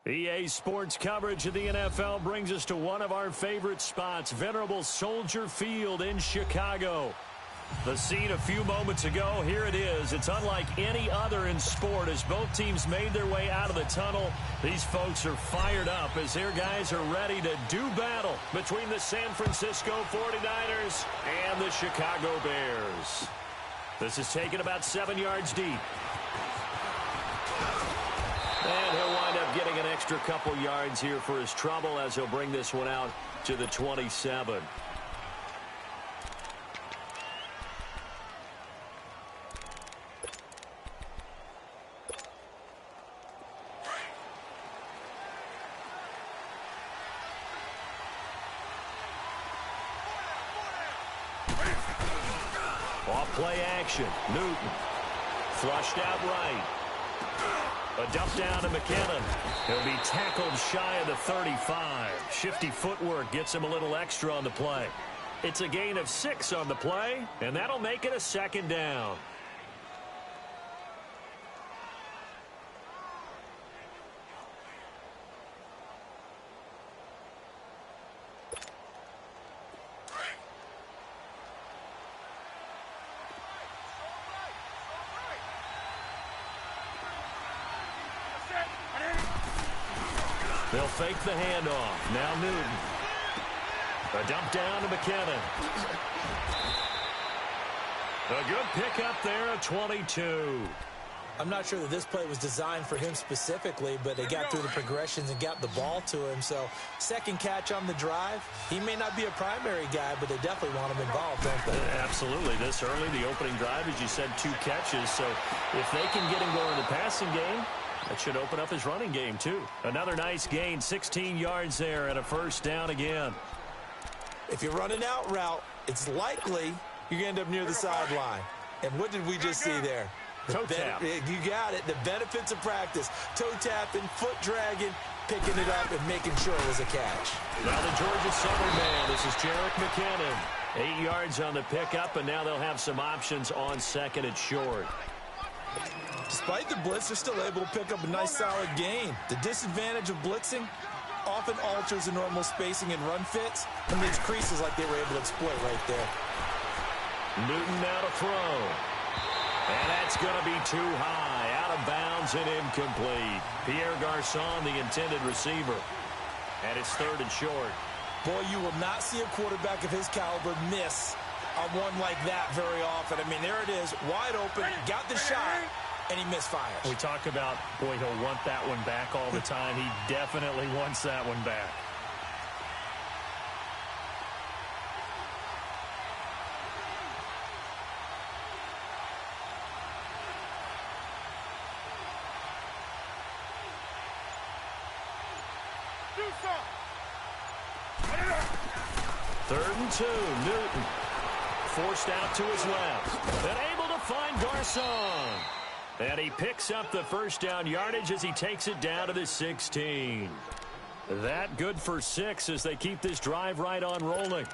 EA Sports coverage of the NFL brings us to one of our favorite spots, venerable Soldier Field in Chicago. The scene a few moments ago, here it is. It's unlike any other in sport as both teams made their way out of the tunnel. These folks are fired up as their guys are ready to do battle between the San Francisco 49ers and the Chicago Bears. This is taken about 7 yards deep. And he'll wind up getting an extra couple yards here for his trouble as he'll bring this one out to the 27. Off play action. Newton. Flushed out right. A dump down to McKinnon. He'll be tackled shy of the 35. Shifty footwork gets him a little extra on the play. It's a gain of 6 on the play, and that'll make it a second down. They'll fake the handoff. Now Newton. A dump down to McKinnon. A good pickup there at 22. I'm not sure that this play was designed for him specifically, but they got through the progressions and got the ball to him. So second catch on the drive. He may not be a primary guy, but they definitely want him involved, don't they? Absolutely. This early, the opening drive, as you said, 2 catches. So if they can get him going in the passing game, that should open up his running game, too. Another nice gain, 16 yards there, and a first down again. If you're running out route, it's likely you're going to end up near the sideline. And what did we just see there? Toe tap. You got it. The benefits of practice. Toe tapping, foot dragging, picking it up, and making sure it was a catch. Now the Georgia Southern man. This is Jerick McKinnon. 8 yards on the pickup, and now they'll have some options on second and short. Despite the blitz, they're still able to pick up a nice, solid gain. The disadvantage of blitzing often alters the normal spacing and run fits and leaves creases like they were able to exploit right there. Newton now to throw. And that's going to be too high. Out of bounds and incomplete. Pierre Garçon, the intended receiver. And it's third and short. Boy, you will not see a quarterback of his caliber miss on one like that very often. I mean, there it is, wide open, got the shot, and he misfires. We talk about, boy, he'll want that one back all the time. He definitely wants that one back. Third and 2, Newton. Forced out to his left. And able to find Garçon. And he picks up the first down yardage as he takes it down to the 16. That good for 6 as they keep this drive right on rolling.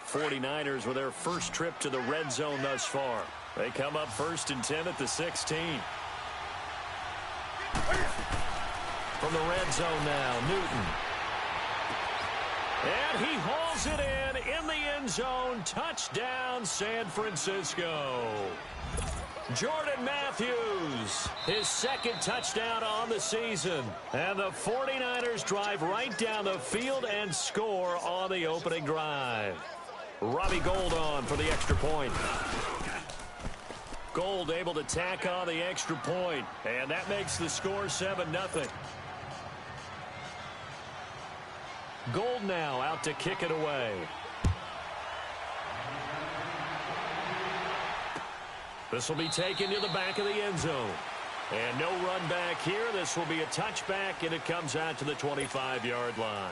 49ers with their first trip to the red zone thus far. They come up first and 10 at the 16. From the red zone now, Newton. And he hauls it in the end zone. Touchdown, San Francisco. Jordan Matthews, his second touchdown on the season. And the 49ers drive right down the field and score on the opening drive. Robbie Gould on for the extra point. Gould able to tack on the extra point. And that makes the score 7-0. Gould now out to kick it away. This will be taken to the back of the end zone. And no run back here. This will be a touchback, and it comes out to the 25-yard line.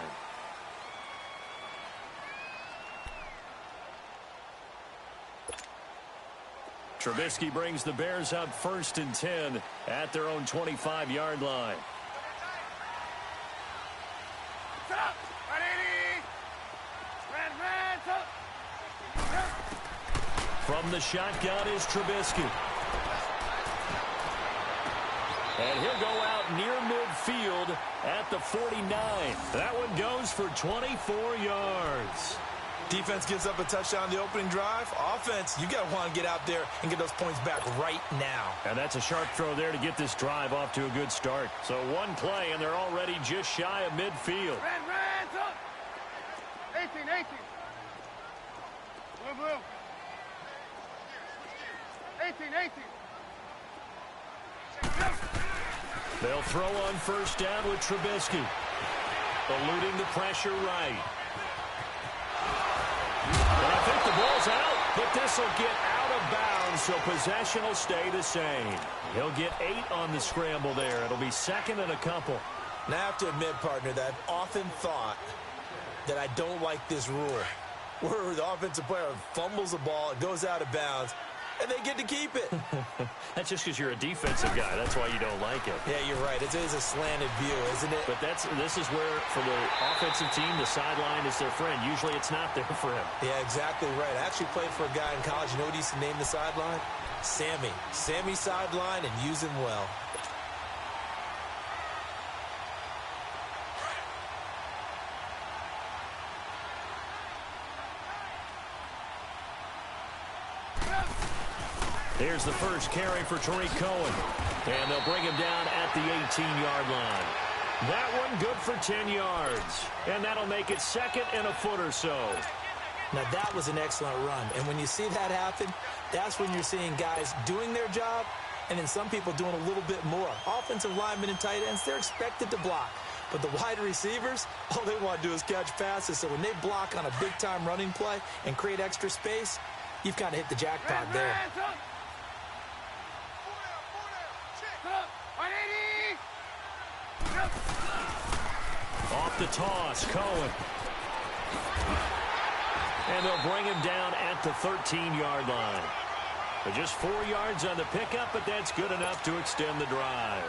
Trubisky brings the Bears up first and 10 at their own 25-yard line. From the shotgun is Trubisky. And he'll go out near midfield at the 49. That one goes for 24 yards. Defense gives up a touchdown on the opening drive. Offense, you got to want to get out there and get those points back right now. And that's a sharp throw there to get this drive off to a good start. So one play, and they're already just shy of midfield. Red, up. 18. Blue. 18. They'll throw on first down with Trubisky. Eluding the pressure right. And I think the ball's out, but this will get out of bounds, so possession will stay the same. He'll get 8 on the scramble there. It'll be second and a couple. Now, I have to admit, partner, that I've often thought that I don't like this rule, where the offensive player fumbles the ball, it goes out of bounds, and they get to keep it. That's just because you're a defensive guy. That's why you don't like it. Yeah, you're right. It is a slanted view, isn't it? But this is where, for the offensive team, the sideline is their friend. Usually it's not there for him. Yeah, exactly right. I actually played for a guy in college. You know what he used to name the sideline? Sammy. Sammy sideline, and use him well. Here's the first carry for Tariq Cohen. And they'll bring him down at the 18-yard line. That one good for 10 yards. And that'll make it second and a foot or so. Now, that was an excellent run. And when you see that happen, that's when you're seeing guys doing their job and then some people doing a little bit more. Offensive linemen and tight ends, they're expected to block. But the wide receivers, all they want to do is catch passes. So when they block on a big-time running play and create extra space, you've kind of hit the jackpot there. Off the toss, Cohen. And they'll bring him down at the 13-yard line. But just 4 yards on the pickup, but that's good enough to extend the drive.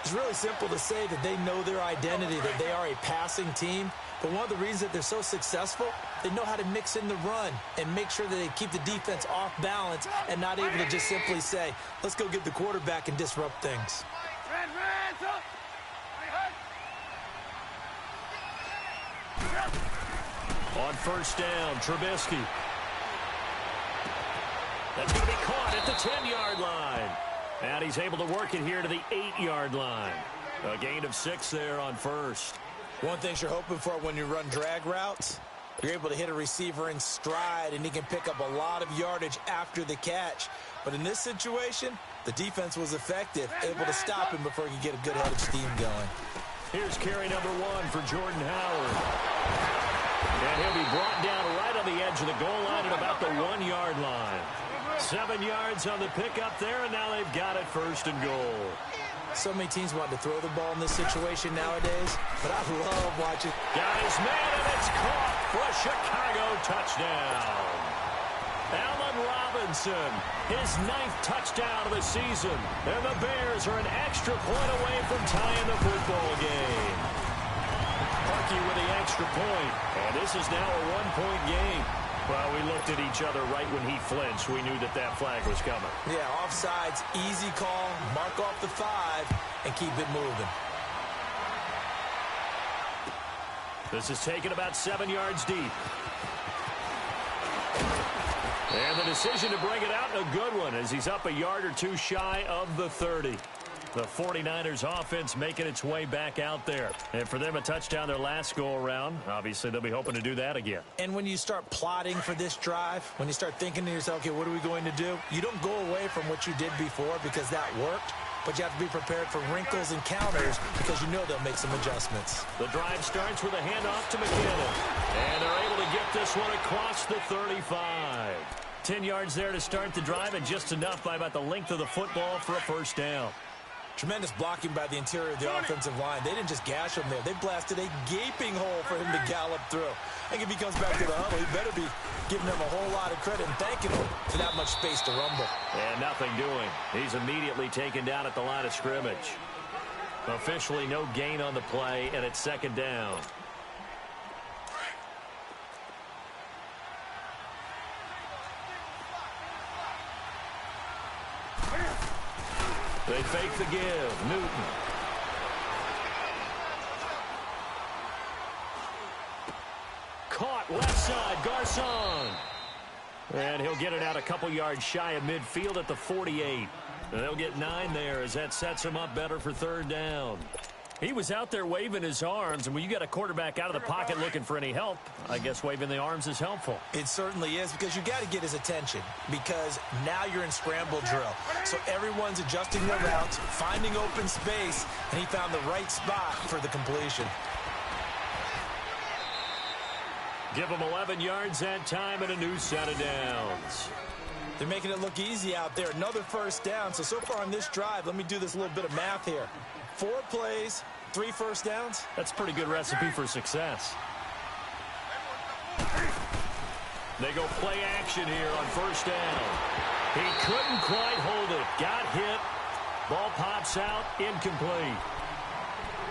It's really simple to say that they know their identity, that they are a passing team. But one of the reasons that they're so successful, they know how to mix in the run and make sure that they keep the defense off balance and not able to just simply say, let's go get the quarterback and disrupt things. On first down, Trubisky. That's going to be caught at the 10-yard line. And he's able to work it here to the 8-yard line. A gain of 6 there on first. One thing you're hoping for when you run drag routes, you're able to hit a receiver in stride, and he can pick up a lot of yardage after the catch. But in this situation, the defense was effective, able to stop him before he could get a good head of steam going. Here's carry number 1 for Jordan Howard. And he'll be brought down right on the edge of the goal line at about the 1-yard line. 7 yards on the pickup there, and now they've got it first and goal. So many teams want to throw the ball in this situation nowadays, but I love watching. Guys, man, and it's caught for a Chicago touchdown. Allen Robinson, his 9th touchdown of the season. And the Bears are an extra point away from tying the football game. Parkey with the extra point, and this is now a 1-point game. Well, we looked at each other right when he flinched. We knew that that flag was coming. Yeah, offsides, easy call, mark off the 5, and keep it moving. This is taken about 7 yards deep. And the decision to bring it out, a good one, as he's up a yard or 2 shy of the 30. The 49ers offense making its way back out there. And for them, a touchdown their last go-around. Obviously, they'll be hoping to do that again. And when you start plotting for this drive, when you start thinking to yourself, okay, what are we going to do? You don't go away from what you did before because that worked. But you have to be prepared for wrinkles and counters because you know they'll make some adjustments. The drive starts with a handoff to McKinnon. And they're able to get this one across the 35. 10 yards there to start the drive, and just enough by about the length of the football for a first down. Tremendous blocking by the interior of the offensive line. They didn't just gash him there. They blasted a gaping hole for him to gallop through. I think if he comes back to the huddle, he better be giving him a whole lot of credit and thanking him for that much space to rumble. And nothing doing. He's immediately taken down at the line of scrimmage. Officially no gain on the play, and it's second down. They fake the give. Newton. Caught left side. Garcon. And he'll get it out a couple yards shy of midfield at the 48. And they'll get 9 there as that sets him up better for third down. He was out there waving his arms, and when you got a quarterback out of the pocket looking for any help, I guess waving the arms is helpful. It certainly is, because you got to get his attention, because now you're in scramble drill. So everyone's adjusting their routes, finding open space, and he found the right spot for the completion. Give him 11 yards that time and a new set of downs. They're making it look easy out there. Another first down. So far on this drive, let me do this little bit of math here. 4 plays, 3 first downs. That's a pretty good recipe for success. They go play action here on first down. He couldn't quite hold it. Got hit. Ball pops out. Incomplete.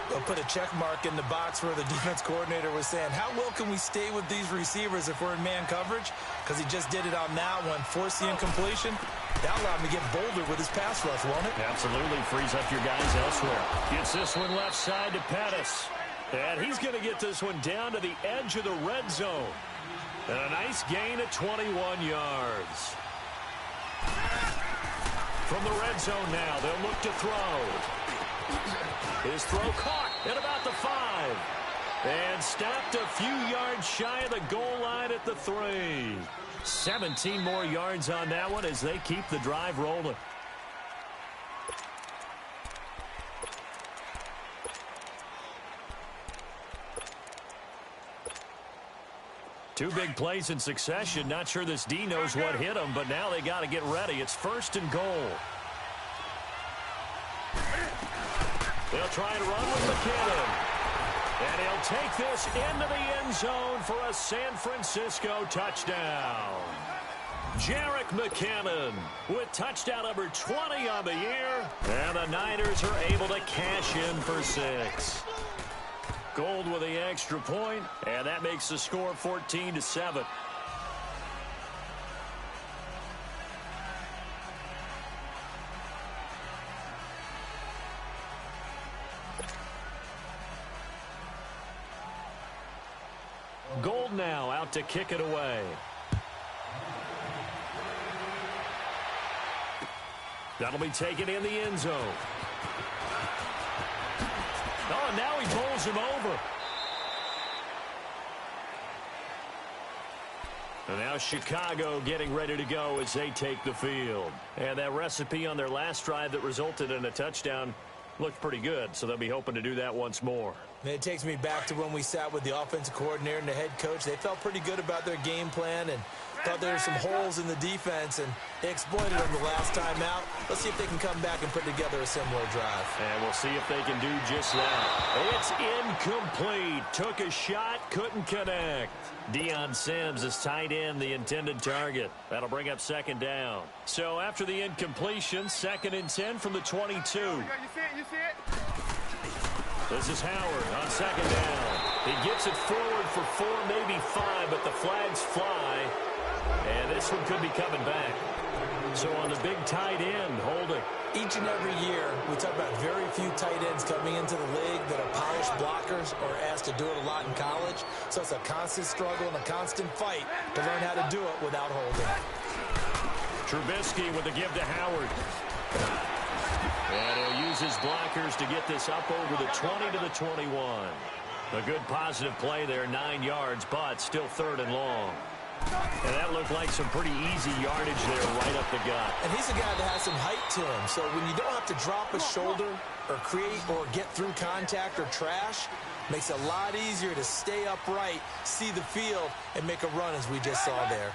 They'll put a check mark in the box where the defense coordinator was saying, how well can we stay with these receivers if we're in man coverage? Because he just did it on that one, forced the incompletion. That allowed him to get bolder with his pass rush, won't it? Absolutely. Frees up your guys elsewhere. Gets this one left side to Pettis. And he's going to get this one down to the edge of the red zone. And a nice gain of 21 yards. From the red zone now, they'll look to throw. His throw caught at about the 5. And stopped a few yards shy of the goal line at the 3. 17 more yards on that one as they keep the drive rolling. Two big plays in succession. Not sure this D knows what hit him, but now they got to get ready. It's 1st and goal. They'll try and run with McKinnon. And he'll take this into the end zone for a San Francisco touchdown. Jerick McKinnon with touchdown number 20 on the year. And the Niners are able to cash in for 6. Gold with the extra point, and that makes the score 14-7. Gold now out to kick it away. That'll be taken in the end zone. Oh, and now he bowls him over. And now Chicago getting ready to go as they take the field. And that recipe on their last drive that resulted in a touchdown looked pretty good, so they'll be hoping to do that once more. And it takes me back to when we sat with the offensive coordinator and the head coach. They felt pretty good about their game plan and thought there were some holes in the defense, and they exploited them the last time out. Let's see if they can come back and put together a similar drive. And we'll see if they can do just that. It's incomplete. Took a shot, couldn't connect. Deion Sims is tight end, the intended target. That'll bring up 2nd down. So after the incompletion, 2nd and 10 from the 22. You see it? You see it? This is Howard on 2nd down. He gets it forward for 4, maybe 5, but the flags fly. And this one could be coming back. So on the big tight end, holding. Each and every year, we talk about very few tight ends coming into the league that are polished blockers or asked to do it a lot in college. So it's a constant struggle and a constant fight to learn how to do it without holding. Trubisky with the give to Howard. And he'll use his blockers to get this up over the 20 to the 21. A good positive play there, 9 yards, but still 3rd and long. And that looked like some pretty easy yardage there right up the gut. And he's a guy that has some height to him. So when you don't have to drop a shoulder or create or get through contact or trash, makes it a lot easier to stay upright, see the field, and make a run as we just saw there.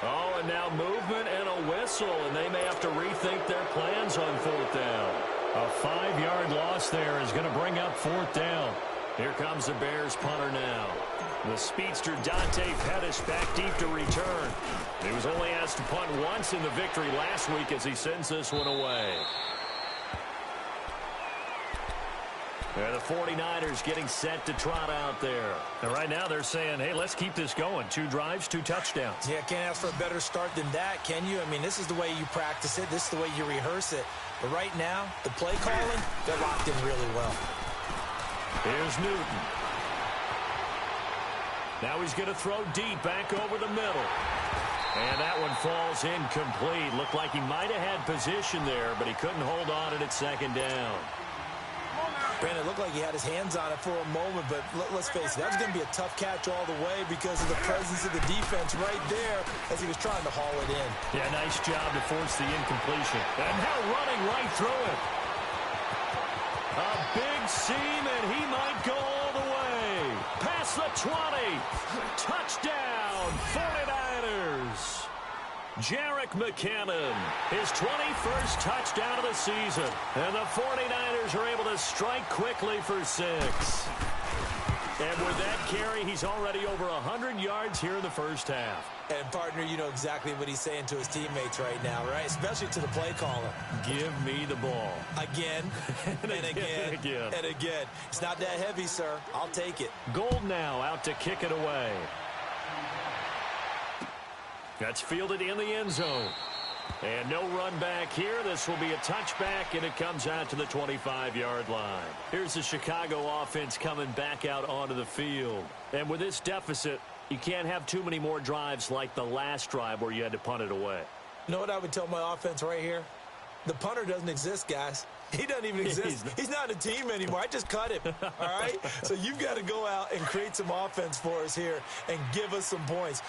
Oh, and now movement and a whistle, and they may have to rethink their plans on 4th down. A 5-yard loss there is going to bring up 4th down. Here comes the Bears punter now. The speedster Dante Pettis back deep to return. He was only asked to punt once in the victory last week as he sends this one away. And the 49ers getting set to trot out there. And right now they're saying, hey, let's keep this going. 2 drives, 2 touchdowns. Yeah, can't ask for a better start than that, can you? I mean, this is the way you practice it. This is the way you rehearse it. But right now, the play calling, they're locked in really well. Here's Newton. Now he's going to throw deep back over the middle. And that one falls incomplete. Looked like he might have had position there, but he couldn't hold on it at second down. Brandon, it looked like he had his hands on it for a moment, but let's face it, that was going to be a tough catch all the way because of the presence of the defense right there as he was trying to haul it in. Yeah, nice job to force the incompletion. And now running right through it. A big seam, and he might go all the way. Past the 20. Touchdown, 49ers. Jerick McKinnon, his 21st touchdown of the season. And the 49ers are able to strike quickly for 6. And with that carry, he's already over 100 yards here in the first half. And, partner, you know exactly what he's saying to his teammates right now, right? Especially to the play caller. Give me the ball. Again, and again, and again. It's not that heavy, sir. I'll take it. Gold now out to kick it away. That's fielded in the end zone. And no run back here. This will be a touchback, and it comes out to the 25-yard line. Here's the Chicago offense coming back out onto the field. And with this deficit, you can't have too many more drives like the last drive where you had to punt it away. You know what I would tell my offense right here? The punter doesn't exist, guys. He doesn't even exist. He's not a team anymore. I just cut him, all right? So you've got to go out and create some offense for us here and give us some points.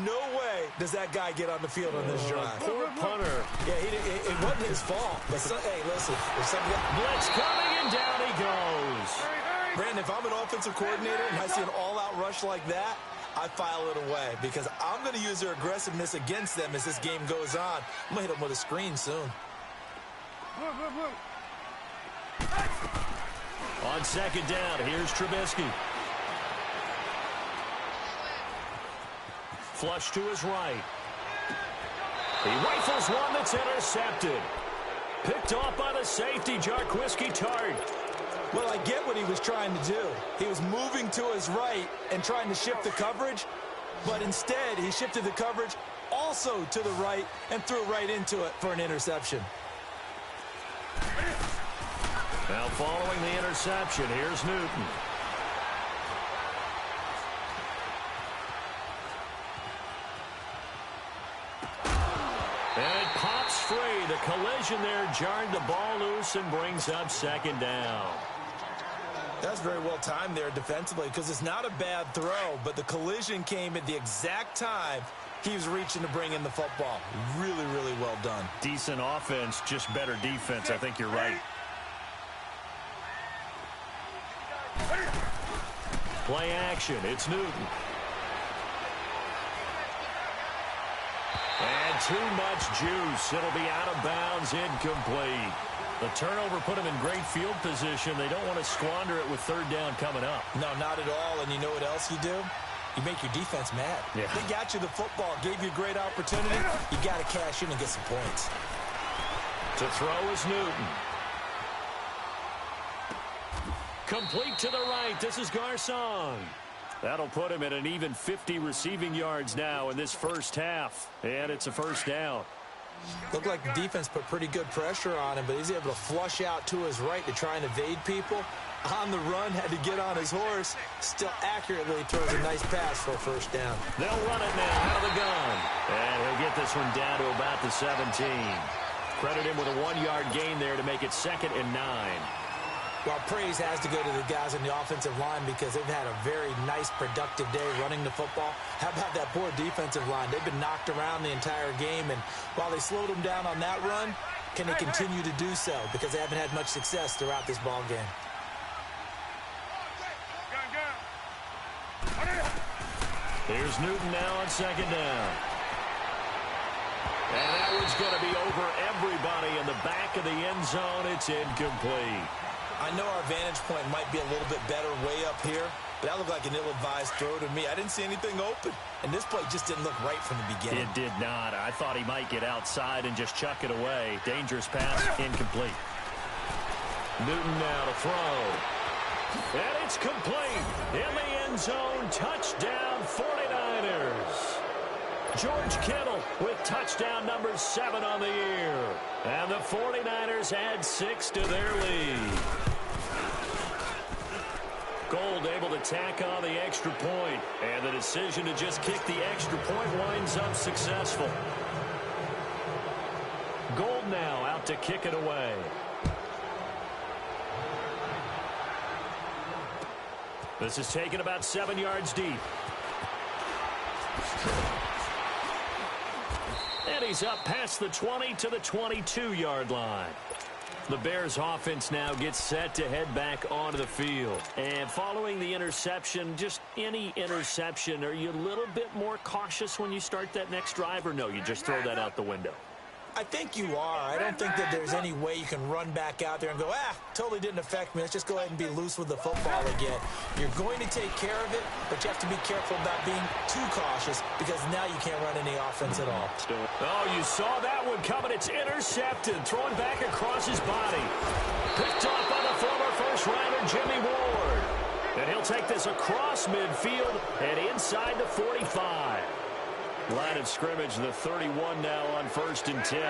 No way does that guy get on the field on this drive. Poor punter. Yeah, it wasn't his fault. But, hey, listen. Blitz coming, and down he goes. Brandon, if I'm an offensive coordinator and I see an all-out rush like that, I file it away because I'm going to use their aggressiveness against them as this game goes on. I'm going to hit them with a screen soon. On second down, here's Trubisky. Flush to his right. He rifles one that's intercepted. Picked off by the safety, Jarquiski Tart. Well, I get what he was trying to do. He was moving to his right and trying to shift the coverage, but instead he shifted the coverage also to the right and threw right into it for an interception. Now following the interception, here's Newton. And it pops free. The collision there jarred the ball loose and brings up second down. That's very well timed there defensively because it's not a bad throw, but the collision came at the exact time he was reaching to bring in the football. Really, really well done. Decent offense, just better defense. I think you're right. Play action. It's Newton. And too much juice. It'll be out of bounds, incomplete. The turnover put him in great field position. They don't want to squander it with third down coming up. No, not at all. And you know what else you do? You make your defense mad. Yeah. They got you the football, gave you a great opportunity. You got to cash in and get some points. To throw is Newton. Complete to the right. This is Garcon. That'll put him at an even 50 receiving yards now in this first half. And it's a first down. Looked like the defense put pretty good pressure on him, but he's able to flush out to his right to try and evade people. On the run, had to get on his horse. Still accurately throws a nice pass for a first down. They'll run it now out of the gun. And he'll get this one down to about the 17. Credit him with a 1-yard gain there to make it 2nd and 9. Well, praise has to go to the guys on the offensive line because they've had a very nice, productive day running the football. How about that poor defensive line? They've been knocked around the entire game, and while they slowed them down on that run, can they continue to do so? Because they haven't had much success throughout this ball game. Here's Newton now on second down. And that one's going to be over everybody in the back of the end zone. It's incomplete. I know our vantage point might be a little bit better way up here, but that looked like an ill-advised throw to me. I didn't see anything open, and this play just didn't look right from the beginning. It did not. I thought he might get outside and just chuck it away. Dangerous pass, incomplete. Newton now to throw. And it's complete. In the end zone, touchdown 49ers. George Kittle with touchdown number 7 on the year. And the 49ers add 6 to their lead. Gould able to tack on the extra point. And the decision to just kick the extra point winds up successful. Gould now out to kick it away. This is taken about 7 yards deep. And he's up past the 20 to the 22-yard line. The Bears offense now gets set to head back onto the field. And following the interception, just any interception, are you a little bit more cautious when you start that next drive, or no, you just throw that out the window? I think you are. I don't think that there's any way you can run back out there and go, totally didn't affect me. Let's just go ahead and be loose with the football again. You're going to take care of it, but you have to be careful about being too cautious because now you can't run any offense at all. Oh, you saw that one coming. It's intercepted. Throwing back across his body. Picked off by the former first-rounder Jimmy Ward. And he'll take this across midfield and inside the 45. Line of scrimmage, the 31 now on 1st and 10.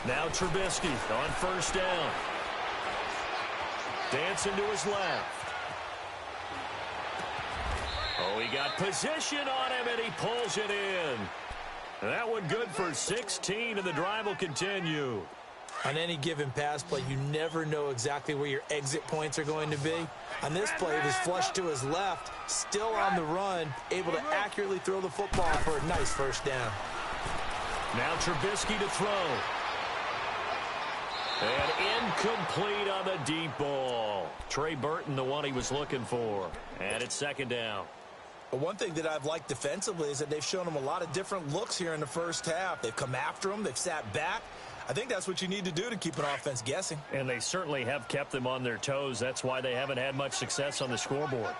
Now Trubisky on 1st down. Dancing to his left. Oh, he got position on him, and he pulls it in. That one good for 16, and the drive will continue. On any given pass play, you never know exactly where your exit points are going to be. On this play, it was flushed to his left, still on the run, able to accurately throw the football for a nice 1st down. Now Trubisky to throw. And incomplete on the deep ball. Trey Burton, the one he was looking for. And it's 2nd down. But one thing that I've liked defensively is that they've shown him a lot of different looks here in the 1st half. They've come after him. They've sat back. I think that's what you need to do to keep an offense guessing. And they certainly have kept them on their toes. That's why they haven't had much success on the scoreboard.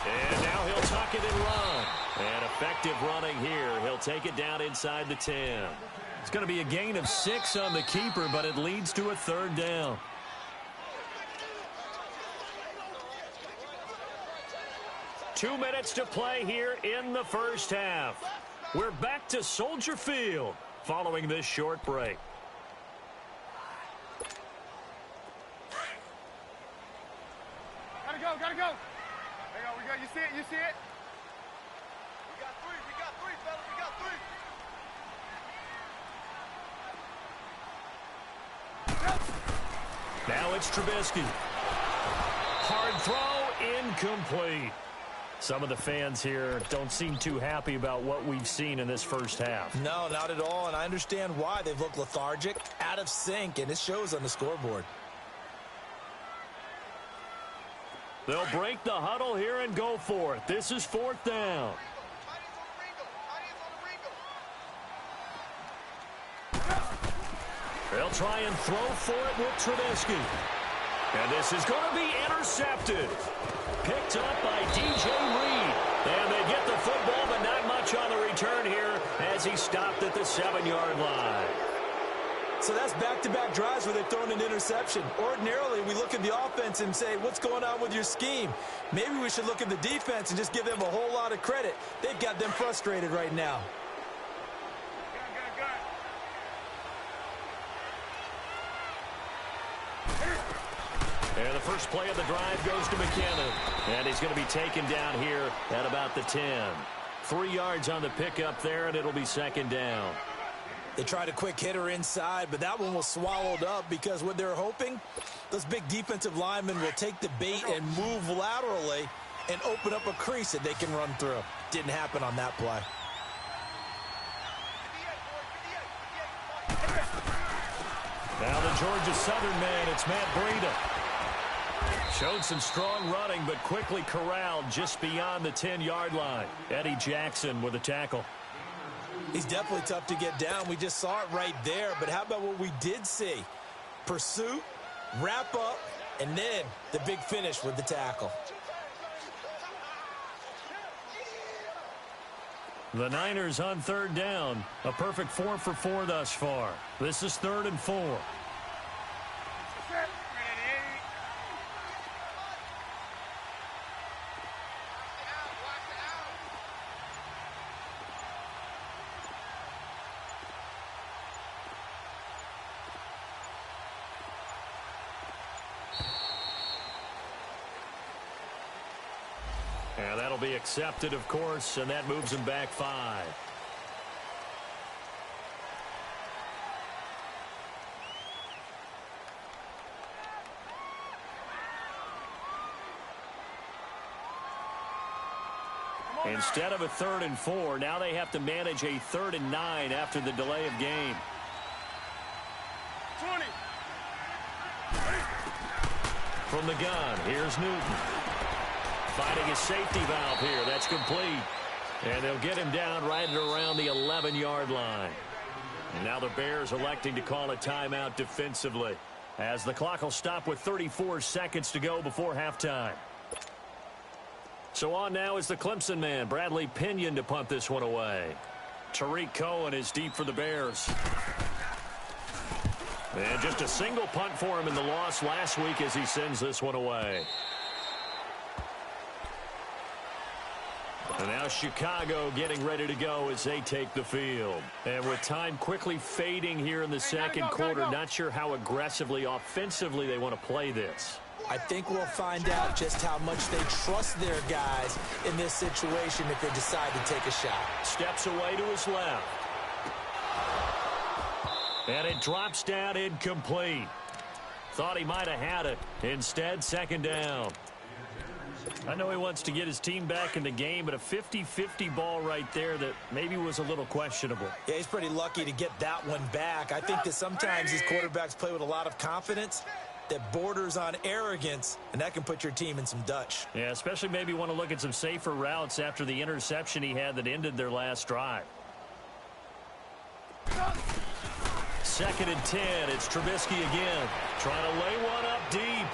And now he'll tuck it and run. And effective running here. He'll take it down inside the 10. It's going to be a gain of 6 on the keeper, but it leads to a 3rd down. Two minutes to play here in the 1st half. We're back to Soldier Field following this short break. Gotta go, gotta go. Hang on, we got, you see it, you see it? We got three, fellas, we got 3. Now it's Trubisky. Hard throw, incomplete. Some of the fans here don't seem too happy about what we've seen in this 1st half. No, not at all, and I understand why. They've looked lethargic, out of sync, and it shows on the scoreboard. They'll break the huddle here and go for it. This is 4th down. They'll try and throw for it with Trubisky. And this is going to be intercepted. Picked up by DJ Reed. And they get the football, but not much on the return here as he stopped at the 7-yard line. So that's back-to-back drives where they've thrown an interception. Ordinarily, we look at the offense and say, what's going on with your scheme? Maybe we should look at the defense and just give them a whole lot of credit. They've got them frustrated right now. And the first play of the drive goes to McKinnon. And he's going to be taken down here at about the 10. 3 yards on the pickup there, and it'll be 2nd down. They tried a quick hitter inside, but that one was swallowed up because what they're hoping, those big defensive linemen will take the bait and move laterally and open up a crease that they can run through. Didn't happen on that play. Now the Georgia Southern man, it's Matt Breida. Showed some strong running, but quickly corralled just beyond the 10-yard line. Eddie Jackson with a tackle. He's definitely tough to get down. We just saw it right there. But how about what we did see? Pursuit, wrap up, and then the big finish with the tackle. The Niners on third down. A perfect 4 for 4 thus far. This is 3rd and 4. And that'll be accepted, of course, and that moves him back 5. Instead of a 3rd and 4, now they have to manage a 3rd and 9 after the delay of game. 20. From the gun, here's Newton. Finding his safety valve here. That's complete. And they'll get him down right at around the 11-yard line. And now the Bears electing to call a timeout defensively, as the clock will stop with 34 seconds to go before halftime. So on now is the Clemson man, Bradley Pinion, to punt this one away. Tariq Cohen is deep for the Bears. And just a single punt for him in the loss last week as he sends this one away. And now Chicago getting ready to go as they take the field. And with time quickly fading here in the second quarter, not sure how aggressively, offensively they want to play this. I think we'll find out just how much they trust their guys in this situation if they decide to take a shot. Steps away to his left. And it drops down incomplete. Thought he might have had it. Instead, 2nd down. I know he wants to get his team back in the game, but a 50-50 ball right there that maybe was a little questionable. Yeah, he's pretty lucky to get that one back. I think that sometimes these quarterbacks play with a lot of confidence that borders on arrogance, and that can put your team in some Dutch. Yeah, especially maybe want to look at some safer routes after the interception he had that ended their last drive. 2nd and 10. It's Trubisky again, trying to lay one up deep.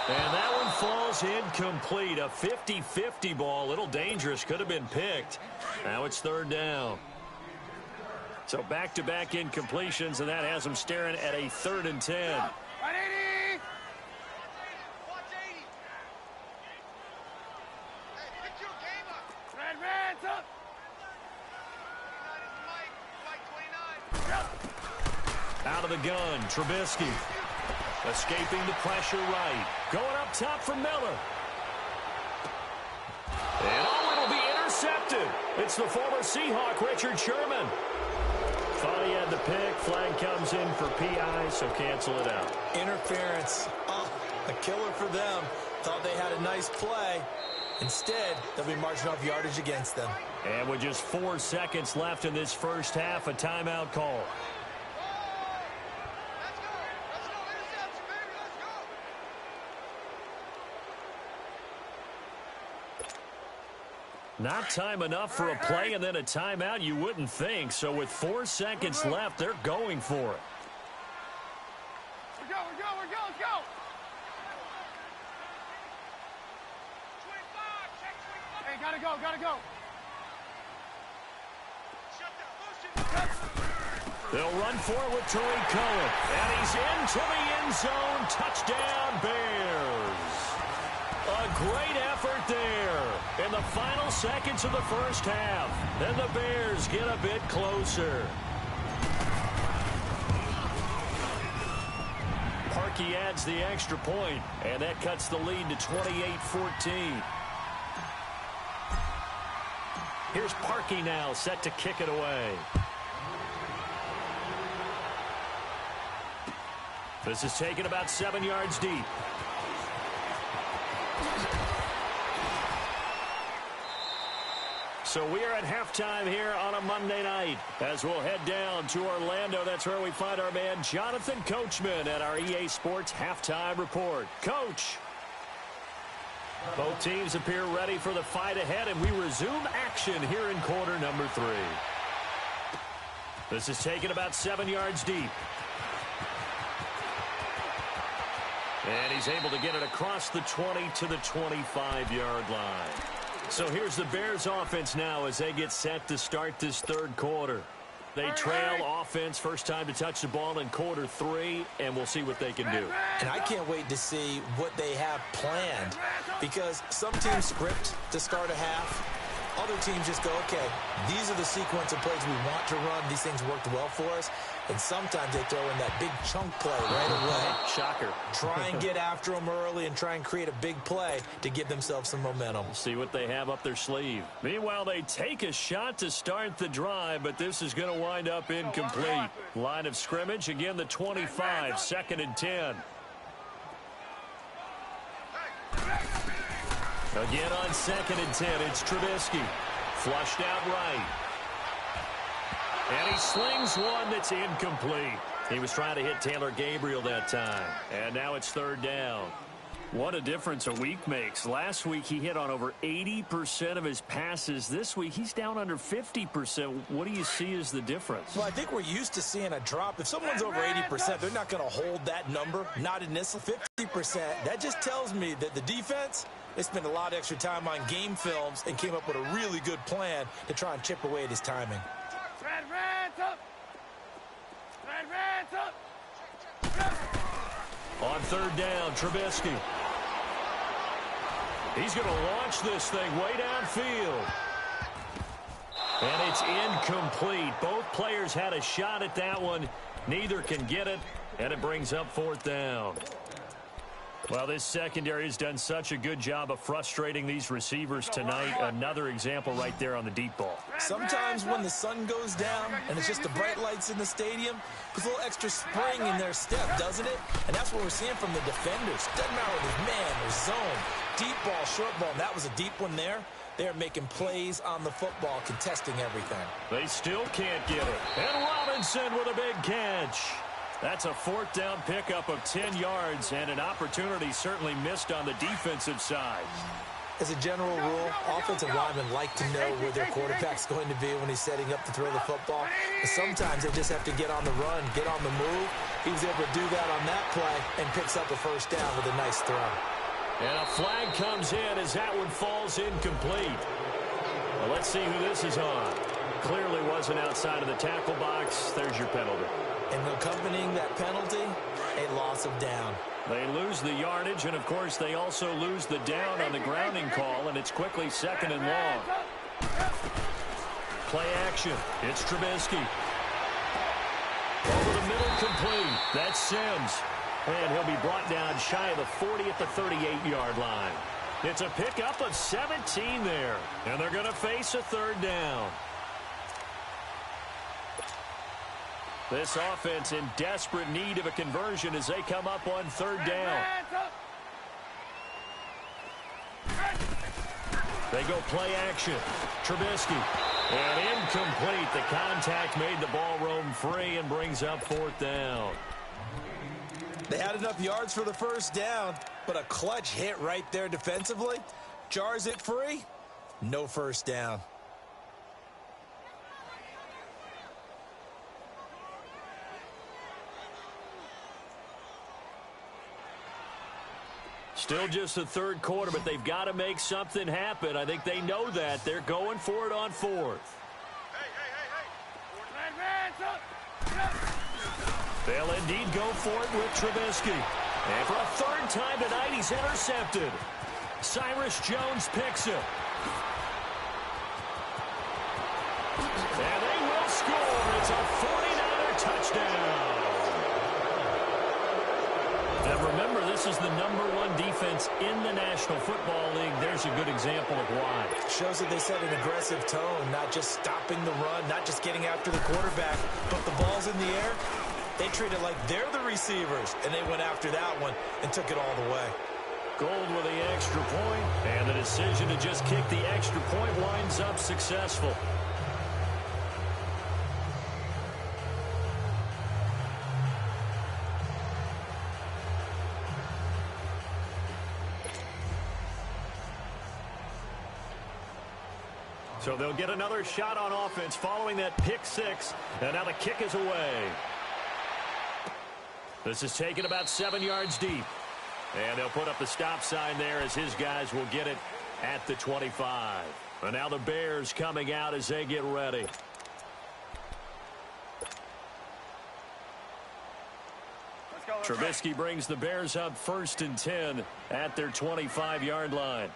And that one falls incomplete. A 50-50 ball. A little dangerous. Could have been picked. Now it's 3rd down. So back-to-back incompletions, and that has them staring at a 3rd and 10. 180. Watch 80. Hey, pick your game up. Red, up. 29 is Mike 29. Out of the gun, Trubisky. Escaping the pressure right. Going up top for Miller. And it'll be intercepted. It's the former Seahawk, Richard Sherman. Thought he had the pick. Flag comes in for PI, so cancel it out. Interference. Oh, a killer for them. Thought they had a nice play. Instead, they'll be marching off yardage against them. And with just 4 seconds left in this first half, a timeout call. Not time enough for a play and then a timeout, you wouldn't think. So with 4 seconds left, they're going for it. We're go, let's go. 25, hey, gotta go. They'll run for it with Tariq Cohen. And he's into the end zone. Touchdown, Bears. A great effort there in the final seconds of the first half. Then the Bears get a bit closer. Parkey adds the extra point, and that cuts the lead to 28-14. Here's Parkey now, set to kick it away. This is taken about 7 yards deep. So we are at halftime here on a Monday night as we'll head down to Orlando. That's where we find our man Jonathan Coachman at our EA Sports Halftime Report. Coach. Both teams appear ready for the fight ahead, and we resume action here in quarter number 3. This is taken about 7 yards deep. And he's able to get it across the 20 to the 25-yard line. So here's the Bears offense now as they get set to start this third quarter. They trail offense, first time to touch the ball in quarter 3, and we'll see what they can do. And I can't wait to see what they have planned, because some teams script to start a half. Other teams just go, okay, these are the sequence of plays we want to run. These things worked well for us. And sometimes they throw in that big chunk play right away. Shocker. Try and get after them early and try and create a big play to give themselves some momentum. See what they have up their sleeve. Meanwhile, they take a shot to start the drive, but this is going to wind up incomplete. Line of scrimmage, again, the 25, 2nd and 10. Again on 2nd and 10, it's Trubisky. Flushed out right. And he slings one that's incomplete. He was trying to hit Taylor Gabriel that time. And now it's 3rd down. What a difference a week makes. Last week he hit on over 80% of his passes. This week he's down under 50%. What do you see as the difference? Well, I think we're used to seeing a drop. If someone's over 80%, they're not going to hold that number. Not in this 50%. That just tells me that the defense, they spent a lot of extra time on game films and came up with a really good plan to try and chip away at his timing. On 3rd down, Trubisky. He's going to launch this thing way downfield. And it's incomplete. Both players had a shot at that one. Neither can get it, and it brings up 4th down. Well, this secondary has done such a good job of frustrating these receivers tonight. Another example right there on the deep ball. Sometimes when the sun goes down and it's just the bright lights in the stadium, there's a little extra spring in their step, doesn't it? And that's what we're seeing from the defenders. Doesn't matter whether it's man or zone. Deep ball, short ball. And that was a deep one there. They're making plays on the football, contesting everything. They still can't get it. And Robinson with a big catch. That's a 4th down pickup of 10 yards, and an opportunity certainly missed on the defensive side. As a general rule, offensive linemen like to know where their quarterback's going to be when he's setting up to throw the football. And sometimes they just have to get on the run, get on the move. He was able to do that on that play and picks up a 1st down with a nice throw. And a flag comes in as that one falls incomplete. Well, let's see who this is on. Clearly wasn't outside of the tackle box. There's your penalty. And accompanying that penalty, a loss of down. They lose the yardage, and, of course, they also lose the down on the grounding call, and it's quickly 2nd and long. Play action. It's Trubisky. Over the middle, complete. That's Sims. And he'll be brought down shy of the 40 at the 38-yard line. It's a pickup of 17 there, and they're going to face a 3rd down. This offense in desperate need of a conversion as they come up on 3rd down. They go play action. Trubisky. And incomplete. The contact made the ball roam free and brings up 4th down. They had enough yards for the 1st down, but a clutch hit right there defensively. Jars it free. No 1st down. Still just the 3rd quarter, but they've got to make something happen. I think they know that. They're going for it on 4th. They'll indeed go for it with Trubisky. And for a 3rd time tonight, he's intercepted. Cyrus Jones picks it. And they will score. It's a 49er touchdown. Now remember, this is the #1 defense in the National Football League. There's a good example of why. Shows that they set an aggressive tone, not just stopping the run, not just getting after the quarterback, but the ball's in the air. They treat it like they're the receivers, and they went after that one and took it all the way. Gold with the extra point, and the decision to just kick the extra point winds up successful. So they'll get another shot on offense following that pick six. And now the kick is away. This is taken about 7 yards deep. And they'll put up the stop sign there as his guys will get it at the 25. And now the Bears coming out as they get ready. Trubisky brings the Bears up 1st and 10 at their 25-yard line.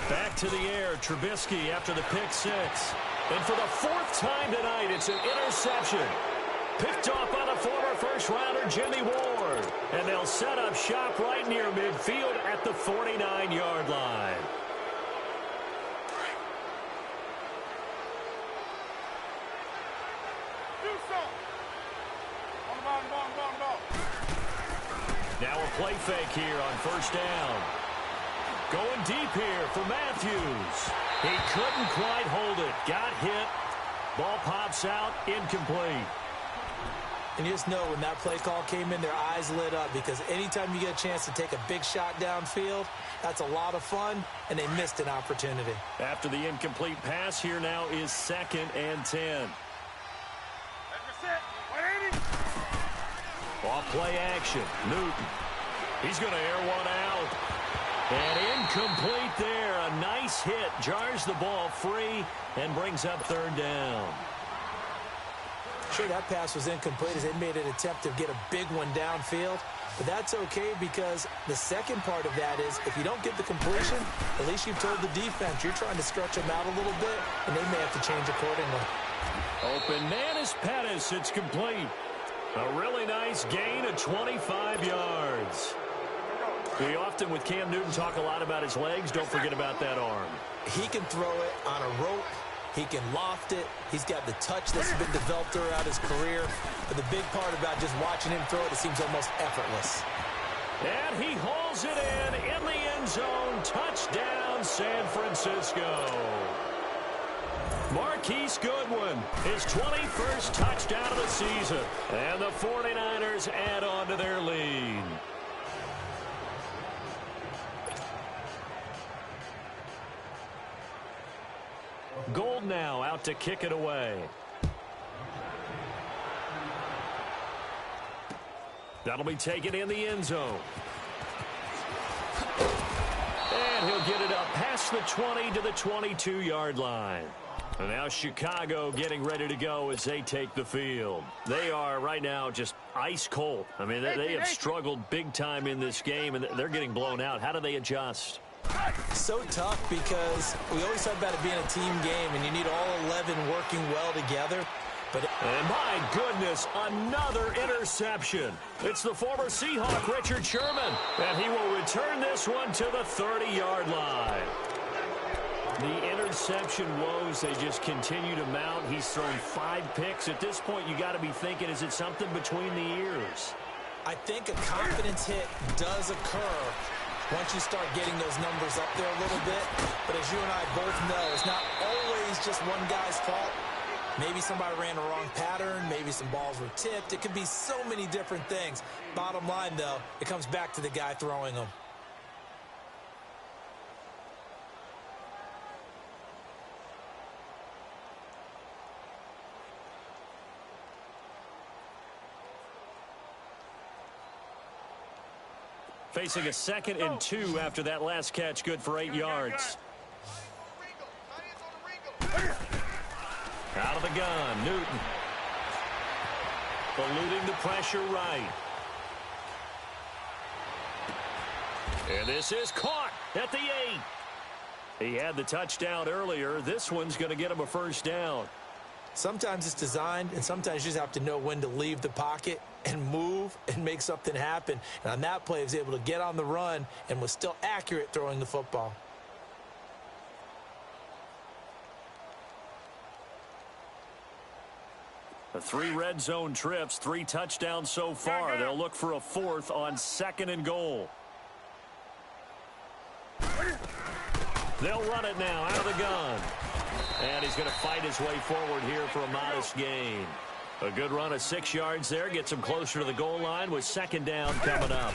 Back to the air, Trubisky after the pick six. And for the 4th time tonight, it's an interception. Picked off by the former first-rounder Jimmy Ward. And they'll set up shop right near midfield at the 49-yard line. Now a play fake here on 1st down. Going deep here for Matthews. He couldn't quite hold it. Got hit. Ball pops out. Incomplete. And you just know when that play call came in, their eyes lit up because anytime you get a chance to take a big shot downfield, that's a lot of fun, and they missed an opportunity. After the incomplete pass, here now is 2nd and 10. Off play action. Newton. He's going to air one out. And incomplete there. A nice hit. Jars the ball free and brings up 3rd down. Sure, that pass was incomplete as they made an attempt to get a big one downfield. But that's okay because the second part of that is if you don't get the completion, at least you've told the defense you're trying to stretch them out a little bit, and they may have to change accordingly. Open man is Pettis. It's complete. A really nice gain of 25 yards. We often, with Cam Newton, talk a lot about his legs. Don't forget about that arm. He can throw it on a rope. He can loft it. He's got the touch that's been developed throughout his career. But the big part about just watching him throw it, it seems almost effortless. And he hauls it in the end zone. Touchdown, San Francisco. Marquise Goodwin, his 21st touchdown of the season. And the 49ers add on to their lead. Gold now out to kick it away. That'll be taken in the end zone. And he'll get it up past the 20 to the 22-yard line. And now Chicago getting ready to go as they take the field. They are right now just ice cold. I mean, they have struggled big time in this game, and they're getting blown out. How do they adjust? So tough because we always talk about it being a team game, and you need all 11 working well together. And my goodness, another interception. It's the former Seahawk, Richard Sherman, and he will return this one to the 30-yard line. The interception woes, they just continue to mount. He's thrown 5 picks. At this point, you got to be thinking, is it something between the ears? I think a confidence hit does occur once you start getting those numbers up there a little bit. But as you and I both know, it's not always just one guy's fault. Maybe somebody ran a wrong pattern. Maybe some balls were tipped. It could be so many different things. Bottom line, though, it comes back to the guy throwing them. Facing a 2nd and 2 after that last catch, good for 8 yards. Out of the gun, Newton. Eluding the pressure right. And this is caught at the 8. He had the touchdown earlier. This one's going to get him a first down. Sometimes it's designed, and sometimes you just have to know when to leave the pocket and move and make something happen. And on that play, he was able to get on the run and was still accurate throwing the football. The 3 red zone trips, 3 touchdowns so far. They'll look for a 4th on 2nd and goal. They'll run it now out of the gun. And he's going to fight his way forward here for a modest gain. A good run of 6 yards there. Gets him closer to the goal line with second down coming up.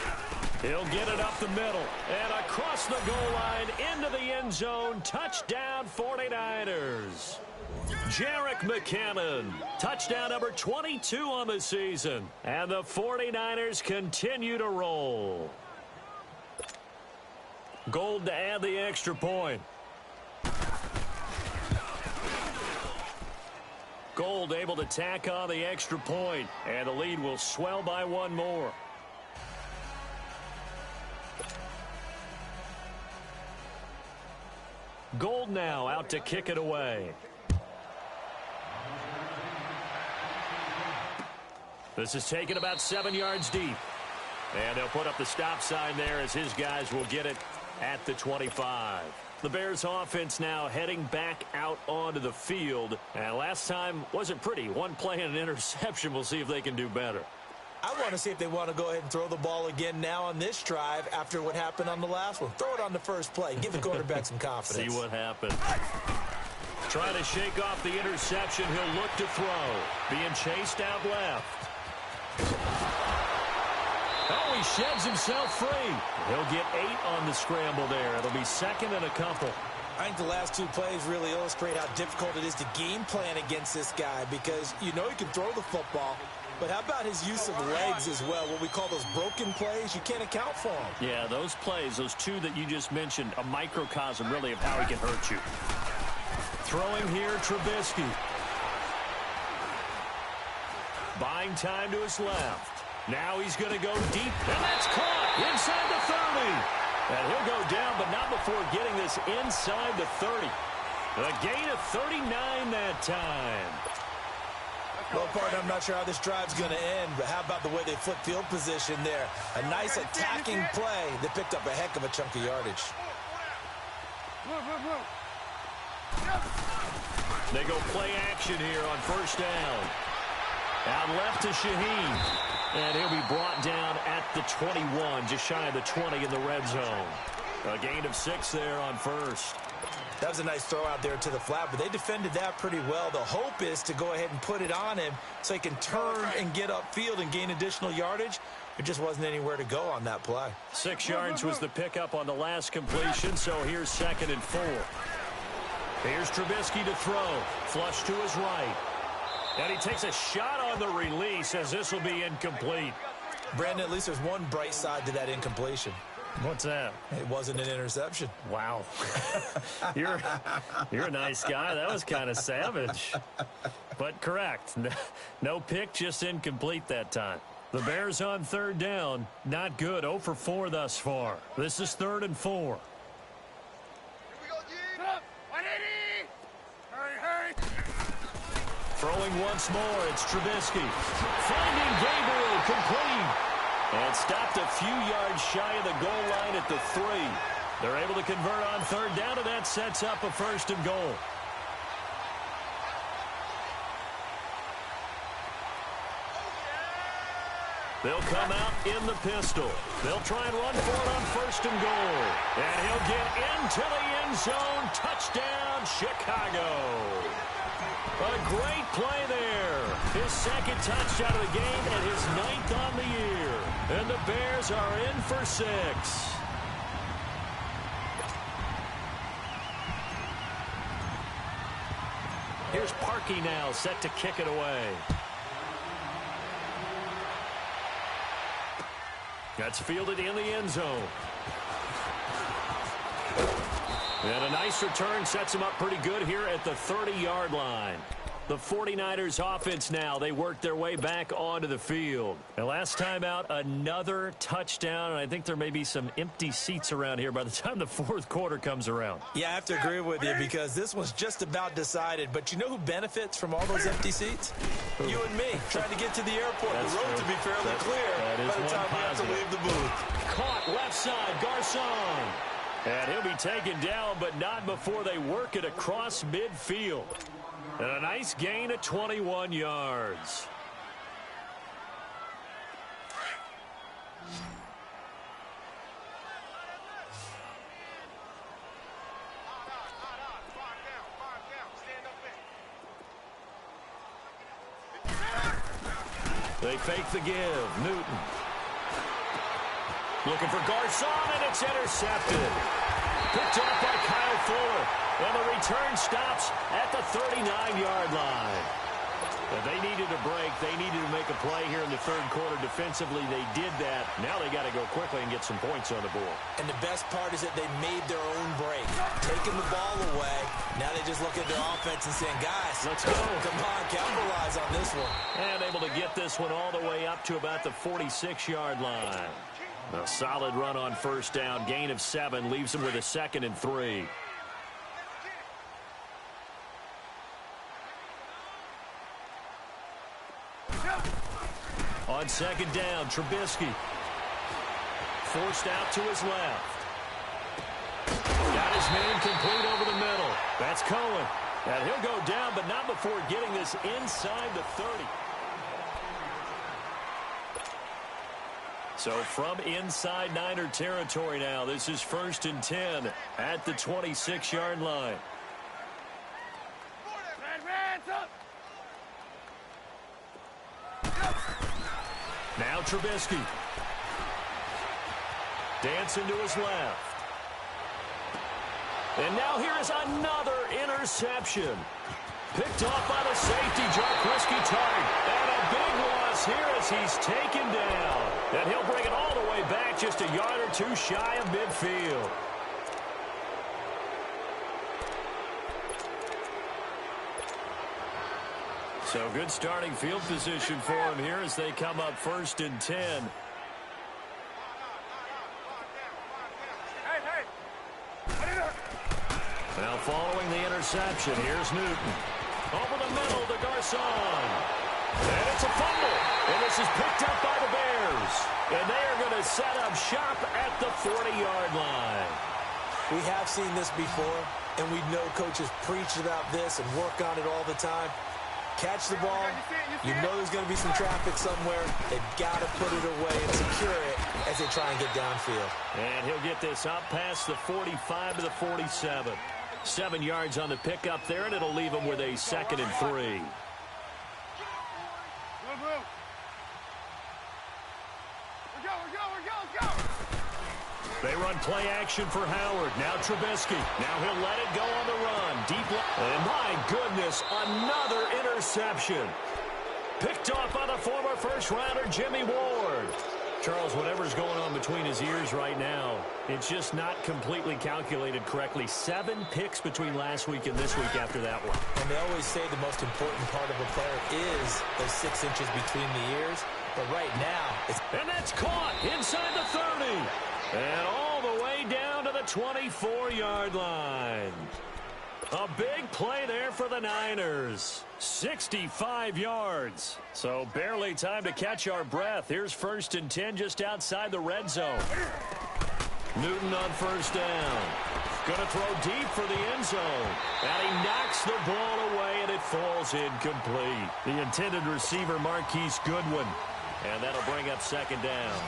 He'll get it up the middle and across the goal line into the end zone. Touchdown 49ers. Jerick McKinnon, touchdown number 22 on the season. And the 49ers continue to roll. Gold to add the extra point. Gold able to tack on the extra point, and the lead will swell by 1 more. Gold now out to kick it away. This is taken about 7 yards deep. And they'll put up the stop sign there as his guys will get it at the 25. The Bears offense now heading back out onto the field. And last time wasn't pretty. One play and an interception. We'll see if they can do better. I want to see if they want to go ahead and throw the ball again now on this drive after what happened on the last one. Throw it on the first play. Give the quarterback some confidence. See what happens. Trying to shake off the interception. He'll look to throw. Being chased out left. Oh, he sheds himself free. He'll get 8 on the scramble there. It'll be second and a couple. I think the last 2 plays really illustrate how difficult it is to game plan against this guy because you know he can throw the football, but how about his use of legs as well? What we call those broken plays, you can't account for them. Yeah, those plays, those 2 that you just mentioned, a microcosm really of how he can hurt you. Throwing here, Trubisky. Buying time to his left. Now he's going to go deep, and that's caught inside the 30. And he'll go down, but not before getting this inside the 30. A gain of 39 that time. Well, partner, I'm not sure how this drive's going to end, but how about the way they flip field position there? A nice attacking play that picked up a heck of a chunk of yardage. They go play action here on first down. Out left to Shaheen. And he'll be brought down at the 21, just shy of the 20 in the red zone. A gain of 6 there on first. That was a nice throw out there to the flat, but they defended that pretty well. The hope is to go ahead and put it on him so he can turn and get upfield and gain additional yardage. There just wasn't anywhere to go on that play. 6 yards was the pickup on the last completion, so here's second and 4. Here's Trubisky to throw. Flush to his right. And he takes a shot on the release as this will be incomplete. Brandon, at least there's one bright side to that incompletion. What's that? It wasn't an interception. Wow. You're a nice guy. That was kind of savage. But correct. No pick, just incomplete that time. The Bears on third down. Not good. 0 for 4 thus far. This is 3rd and 4. Throwing once more, it's Trubisky. Finding Gabriel, complete. And stopped a few yards shy of the goal line at the 3. They're able to convert on third down, and that sets up a 1st and goal. They'll come out in the pistol. They'll try and run for it on 1st and goal. And he'll get into the end zone. Touchdown, Chicago. A great play there. His 2nd touchdown of the game and his 9th on the year. And the Bears are in for 6. Here's Parkey now set to kick it away. That's fielded in the end zone. And a nice return sets him up pretty good here at the 30-yard line. The 49ers offense now, they work their way back onto the field. And last time out, another touchdown, and I think there may be some empty seats around here by the time the 4th quarter comes around. Yeah, I have to agree with you because this was just about decided. But you know who benefits from all those empty seats? You and me, trying to get to the airport. That's the road true. to be fairly clear by the time we have to leave the booth. Caught left side, Garcon. And he'll be taken down, but not before they work it across midfield. And a nice gain of 21 yards. They fake the give. Newton. Looking for Garcon, and it's intercepted. Picked off by Kyle Fuller. And the return stops at the 39-yard line. And they needed a break. They needed to make a play here in the third quarter. Defensively, they did that. Now they got to go quickly and get some points on the board. And the best part is that they made their own break. Taking the ball away. Now they just look at their offense and saying, guys, let's go. Come on, capitalize on this one. And able to get this one all the way up to about the 46-yard line. A solid run on first down. Gain of 7 leaves them with a 2nd and 3. On second down, Trubisky. Forced out to his left. Got his man complete over the middle. That's Cohen. And he'll go down, but not before getting this inside the 30. So from inside Niner territory now, this is 1st and 10 at the 26-yard line. Now Trubisky. Dancing to his left. And now here is another interception. Picked off by the safety, Jarquiski Tartt. And a big loss here as he's taken down. And he'll bring it all the way back just a yard or two shy of midfield. So good starting field position for him here as they come up 1st and 10. Now following the interception, here's Newton. Over the middle to Garcon. And it's a fumble. And this is picked up by the Bears. And they are going to set up shop at the 40-yard line. We have seen this before, and we know coaches preach about this and work on it all the time. Catch the ball. You know there's going to be some traffic somewhere. They've got to put it away and secure it as they try and get downfield. And he'll get this up past the 45 to the 47. 7 yards on the pickup there, and it'll leave him with a 2nd and 3. They run play action for Howard. Now Trubisky. Now he'll let it go on the run. Deep left. And my goodness, another interception. Picked off by the former first-rounder Jimmy Ward. Charles, whatever's going on between his ears right now, it's just not completely calculated correctly. 7 picks between last week and this week after that one. And they always say the most important part of a player is those 6 inches between the ears. But right now, it's... And that's caught inside the 30. And all the way down to the 24-yard line. A big play there for the Niners. 65 yards. So barely time to catch our breath. Here's 1st and 10 just outside the red zone. Newton on first down. Going to throw deep for the end zone. And he knocks the ball away, and it falls incomplete. The intended receiver, Marquise Goodwin. And that'll bring up 2nd down.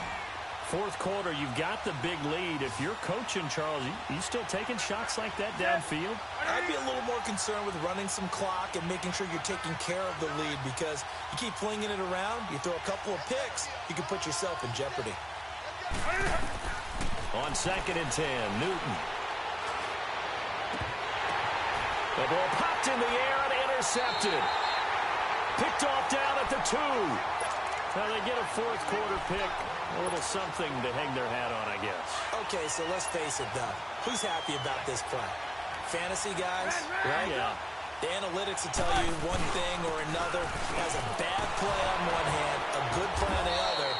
4th quarter, you've got the big lead. If you're coaching, Charles, you still taking shots like that downfield? I'd be a little more concerned with running some clock and making sure you're taking care of the lead, because you keep flinging it around, you throw a couple of picks, you can put yourself in jeopardy. On 2nd and 10, Newton. The ball popped in the air and intercepted. Picked off down at the 2. Now they get a 4th quarter pick. A little something to hang their hat on, I guess. Okay, so let's face it, though. Who's happy about this play? Fantasy guys, right? Yeah. The analytics will tell you one thing or another. Has a bad play on one hand, a good play on the other,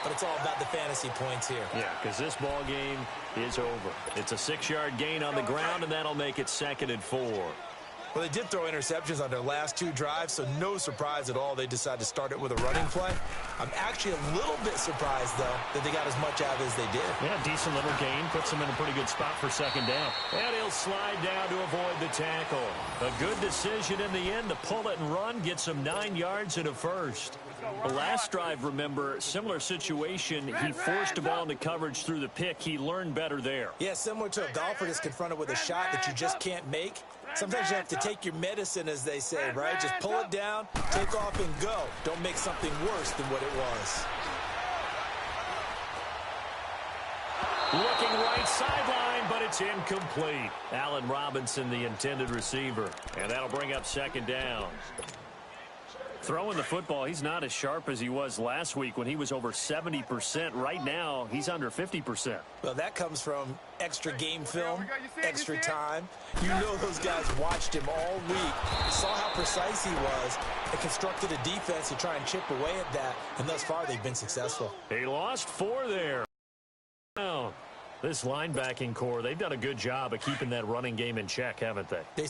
but it's all about the fantasy points here. Yeah, because this ball game is over. It's a 6-yard gain on the ground, and that'll make it 2nd and 4. Well, they did throw interceptions on their last 2 drives, so no surprise at all they decided to start it with a running play. I'm actually a little bit surprised, though, that they got as much out as they did. Yeah, decent little gain. Puts them in a pretty good spot for 2nd down. And he'll slide down to avoid the tackle. A good decision in the end to pull it and run. Gets him 9 yards and a first. The last drive, remember, similar situation. He forced the ball into coverage through the pick. He learned better there. Yeah, similar to a golfer that's confronted with a shot that you just can't make. Sometimes you have to take your medicine, as they say, right? Just pull it down, take off, and go. Don't make something worse than what it was. Looking right sideline, but it's incomplete. Allen Robinson, the intended receiver. And that'll bring up second down. Throwing the football, he's not as sharp as he was last week when he was over 70%. Right now, he's under 50%. Well, that comes from extra game film, extra time. You know those guys watched him all week, saw how precise he was, and constructed a defense to try and chip away at that. And thus far, they've been successful. He lost 4 there. This linebacking core, they've done a good job of keeping that running game in check, haven't they? They